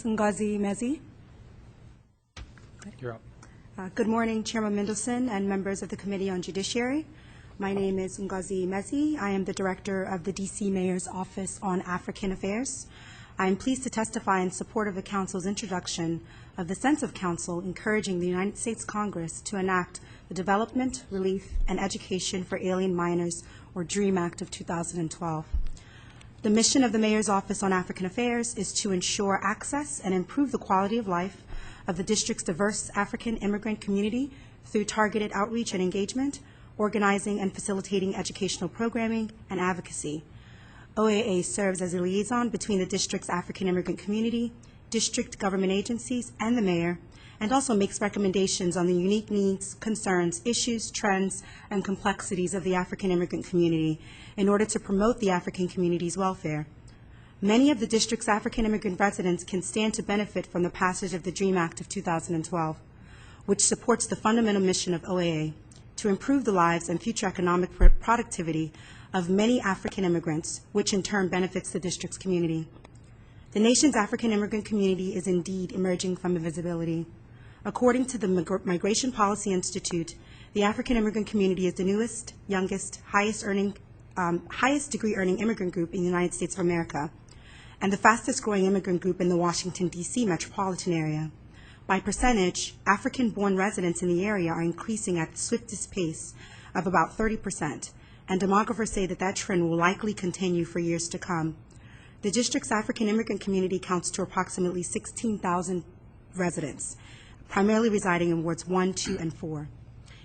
Nmezi. You're up. Good morning, Chairman Mendelson and members of the Committee on Judiciary. My name is Ngozi. I am the Director of the D.C. Mayor's Office on African Affairs. I am pleased to testify in support of the Council's introduction of the Sense of Council encouraging the United States Congress to enact the Development, Relief, and Education for Alien Minors, or DREAM Act of 2012. The mission of the Mayor's Office on African Affairs is to ensure access and improve the quality of life of the district's diverse African immigrant community through targeted outreach and engagement, organizing and facilitating educational programming and advocacy. OAA serves as a liaison between the district's African immigrant community, district government agencies, and the mayor, and also makes recommendations on the unique needs, concerns, issues, trends, and complexities of the African immigrant community in order to promote the African community's welfare. Many of the district's African immigrant residents can stand to benefit from the passage of the DREAM Act of 2012, which supports the fundamental mission of OAA to improve the lives and future economic productivity of many African immigrants, which in turn benefits the district's community. The nation's African immigrant community is indeed emerging from invisibility. According to the Migration Policy Institute, the African immigrant community is the newest, youngest, highest degree earning immigrant group in the United States of America, and the fastest growing immigrant group in the Washington, D.C. metropolitan area. By percentage, African-born residents in the area are increasing at the swiftest pace of about 30%, and demographers say that trend will likely continue for years to come. The district's African immigrant community counts to approximately 16,000 residents, primarily residing in wards 1, 2, and 4.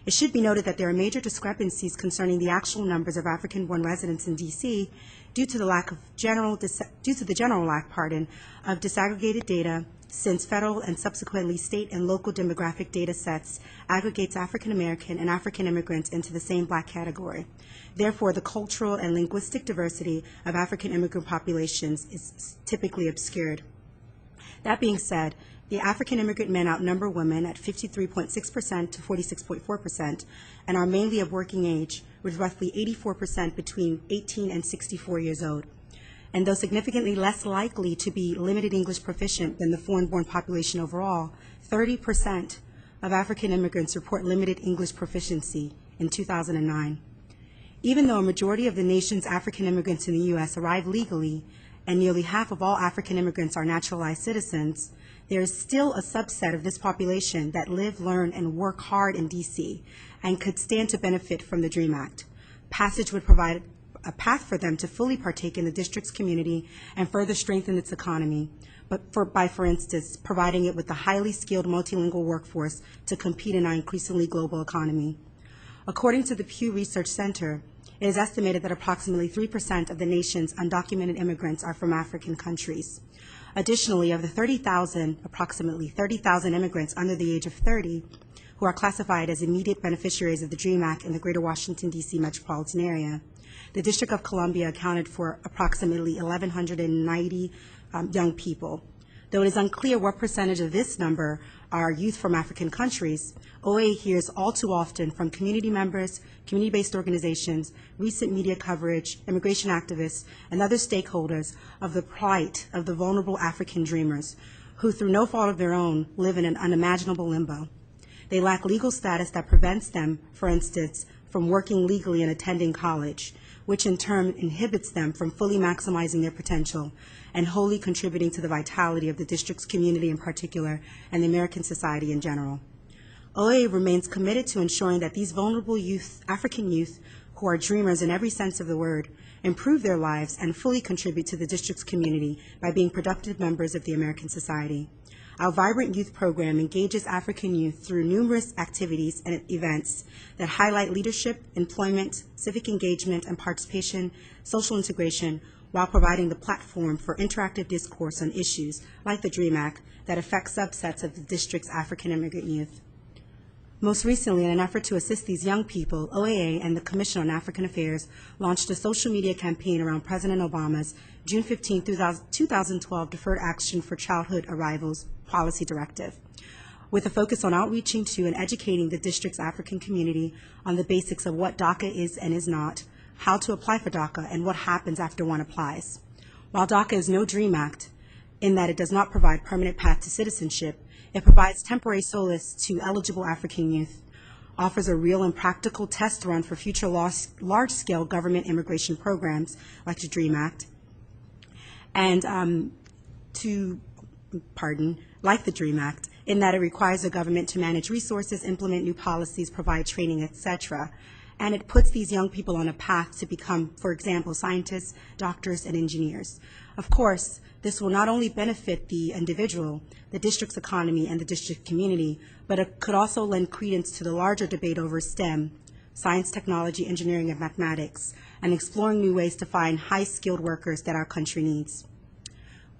It should be noted that there are major discrepancies concerning the actual numbers of African-born residents in D.C. due to the general lack of disaggregated data, since federal and subsequently state and local demographic data sets aggregates African American and African immigrants into the same Black category. Therefore, the cultural and linguistic diversity of African immigrant populations is typically obscured. That being said, the African immigrant men outnumber women at 53.6% to 46.4% and are mainly of working age, with roughly 84% between 18 and 64 years old. And though significantly less likely to be limited English proficient than the foreign-born population overall, 30% of African immigrants report limited English proficiency in 2009. Even though a majority of the nation's African immigrants in the U.S. arrive legally, and nearly half of all African immigrants are naturalized citizens, there is still a subset of this population that live, learn, and work hard in D.C. and could stand to benefit from the DREAM Act. Passage would provide a path for them to fully partake in the district's community and further strengthen its economy, by, for instance, providing it with a highly skilled multilingual workforce to compete in our increasingly global economy. According to the Pew Research Center, it is estimated that approximately 3% of the nation's undocumented immigrants are from African countries. Additionally, of the approximately 30,000 immigrants under the age of 30 who are classified as immediate beneficiaries of the DREAM Act in the greater Washington, D.C. metropolitan area, the District of Columbia accounted for approximately 1,190 young people. Though it is unclear what percentage of this number are youth from African countries, OA hears all too often from community members, community-based organizations, recent media coverage, immigration activists, and other stakeholders of the plight of the vulnerable African dreamers who, through no fault of their own, live in an unimaginable limbo. They lack legal status that prevents them, for instance, from working legally and attending college, which in turn inhibits them from fully maximizing their potential and wholly contributing to the vitality of the district's community in particular and the American society in general. OA remains committed to ensuring that these vulnerable youth, African youth, who are dreamers in every sense of the word, improve their lives and fully contribute to the district's community by being productive members of the American society. Our vibrant youth program engages African youth through numerous activities and events that highlight leadership, employment, civic engagement and participation, social integration, while providing the platform for interactive discourse on issues like the DREAM Act that affect subsets of the district's African immigrant youth. Most recently, in an effort to assist these young people, OAA and the Commission on African Affairs launched a social media campaign around President Obama's June 15, 2012 Deferred Action for Childhood Arrivals Policy Directive, with a focus on outreaching to and educating the district's African community on the basics of what DACA is and is not, how to apply for DACA, and what happens after one applies. While DACA is no DREAM Act, in that it does not provide permanent path to citizenship. It provides temporary solace to eligible African youth, offers a real and practical test run for future large-scale government immigration programs like the DREAM Act, and like the DREAM Act, in that it requires the government to manage resources, implement new policies, provide training, etc. And it puts these young people on a path to become, for example, scientists, doctors, and engineers. Of course, this will not only benefit the individual, the district's economy, and the district community, but it could also lend credence to the larger debate over STEM, science, technology, engineering, and mathematics, and exploring new ways to find high-skilled workers that our country needs.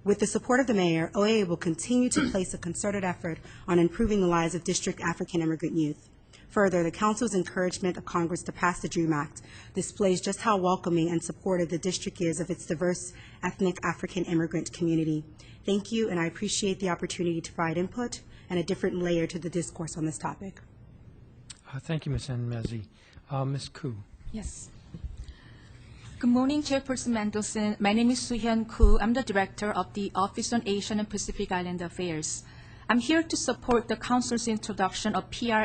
With the support of the mayor, OAA will continue to place a concerted effort on improving the lives of district African immigrant youth. Further, the Council's encouragement of Congress to pass the DREAM Act displays just how welcoming and supportive the district is of its diverse ethnic African immigrant community. Thank you, and I appreciate the opportunity to provide input and a different layer to the discourse on this topic. Thank you, Ms. Nmezi. Ms. Koo. Yes. Good morning, Chairperson Mendelson. My name is Soo-Hyun Koo. I'm the Director of the Office on Asian and Pacific Island Affairs. I'm here to support the Council's introduction of PR